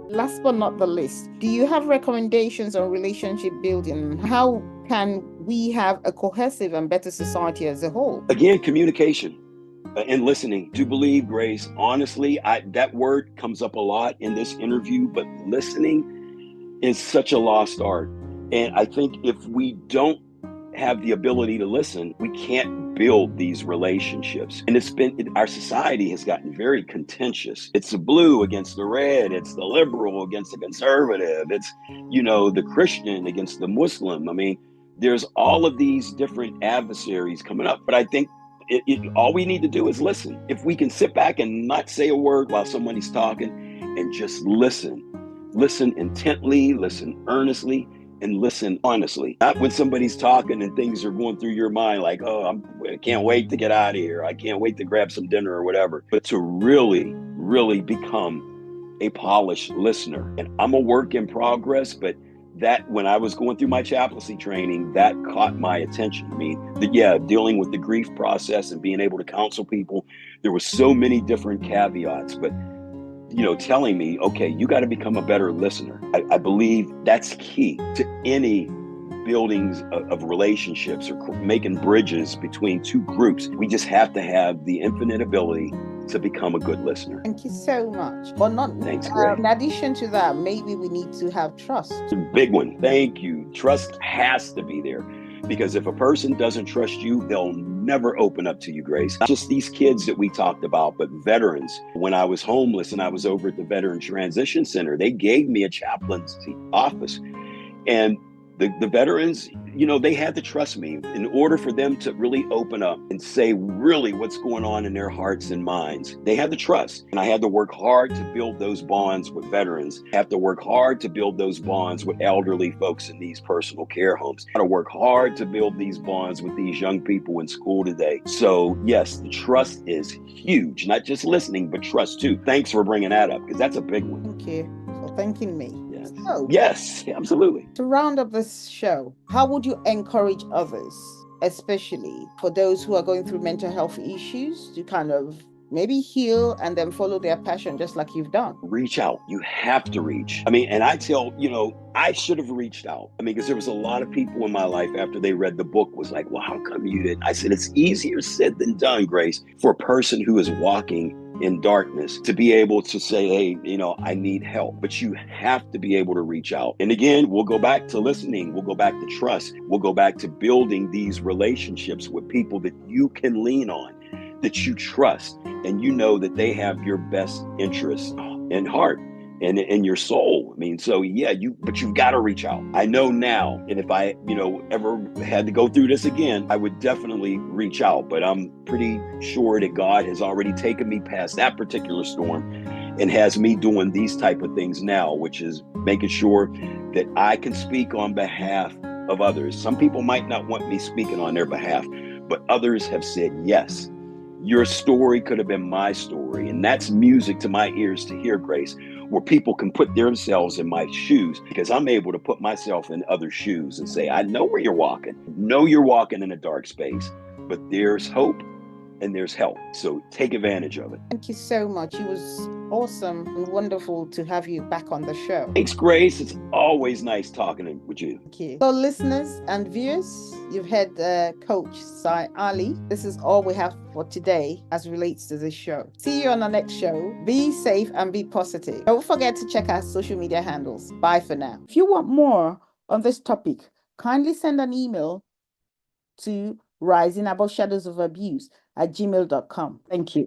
Last but not the least, do you have recommendations on relationship building? How can we have a cohesive and better society as a whole? Again, communication and listening. Do believe, Grace, honestly, that word comes up a lot in this interview, but listening is such a lost art. And I think if we don't have the ability to listen, we can't build these relationships. And our society has gotten very contentious. It's the blue against the red. It's the liberal against the conservative. It's, the Christian against the Muslim. I mean, there's all of these different adversaries coming up. But I think all we need to do is listen. If we can sit back and not say a word while somebody's talking and just listen intently, listen earnestly, and listen honestly. Not when somebody's talking and things are going through your mind like, oh, I can't wait to get out of here. I can't wait to grab some dinner or whatever. But to really, really become a polished listener. And I'm a work in progress, but that when I was going through my chaplaincy training, that caught my attention. I mean, dealing with the grief process and being able to counsel people, there were so many different caveats, but telling me, okay, you got to become a better listener. I believe that's key to any buildings of relationships or making bridges between two groups. We just have to have the infinite ability to become a good listener. Thank you so much. But Thanks, Greg. in addition to that, maybe we need to have trust. It's a big one. Thank you. Trust has to be there. Because if a person doesn't trust you, they'll never open up to you, Grace. Not just these kids that we talked about, but veterans. When I was homeless and I was over at the Veteran Transition Center, they gave me a chaplaincy office. And the veterans, they had to trust me in order for them to really open up and say really what's going on in their hearts and minds. They had to trust. And I had to work hard to build those bonds with veterans. I have to work hard to build those bonds with elderly folks in these personal care homes. I have to work hard to build these bonds with these young people in school today. So yes, the trust is huge. Not just listening, but trust too. Thanks for bringing that up because that's a big one. Thank you for thanking me. So, yes, absolutely. To round up this show, how would you encourage others, especially for those who are going through mental health issues, to kind of maybe heal and then follow their passion just like you've done? Reach out. You have to reach. I mean, and I tell, I should have reached out. I mean, because there was a lot of people in my life after they read the book was like, well, how come you didn't? I said, it's easier said than done, Grace, for a person who is walking in darkness to be able to say, hey, I need help. But you have to be able to reach out. And again, we'll go back to listening. We'll go back to trust. We'll go back to building these relationships with people that you can lean on, that you trust, and that they have your best interest in heart and in your soul. I mean, so but you've got to reach out. I know now, and if I, ever had to go through this again, I would definitely reach out, but I'm pretty sure that God has already taken me past that particular storm and has me doing these type of things now, which is making sure that I can speak on behalf of others. Some people might not want me speaking on their behalf, but others have said, yes, your story could have been my story. And that's music to my ears to hear, Grace, where people can put themselves in my shoes, because I'm able to put myself in other shoes and say, I know where you're walking. Know you're walking in a dark space, but there's hope and there's help. So take advantage of it. Thank you so much. It was awesome and wonderful to have you back on the show. Thanks, Grace. It's always nice talking with you. Thank you. So listeners and viewers, you've heard Coach Sai Ali. This is all we have for today as relates to this show. See you on the next show. Be safe and be positive. Don't forget to check our social media handles. Bye for now. If you want more on this topic, kindly send an email to risingaboveshadows of abuse@gmail.com. Thank you.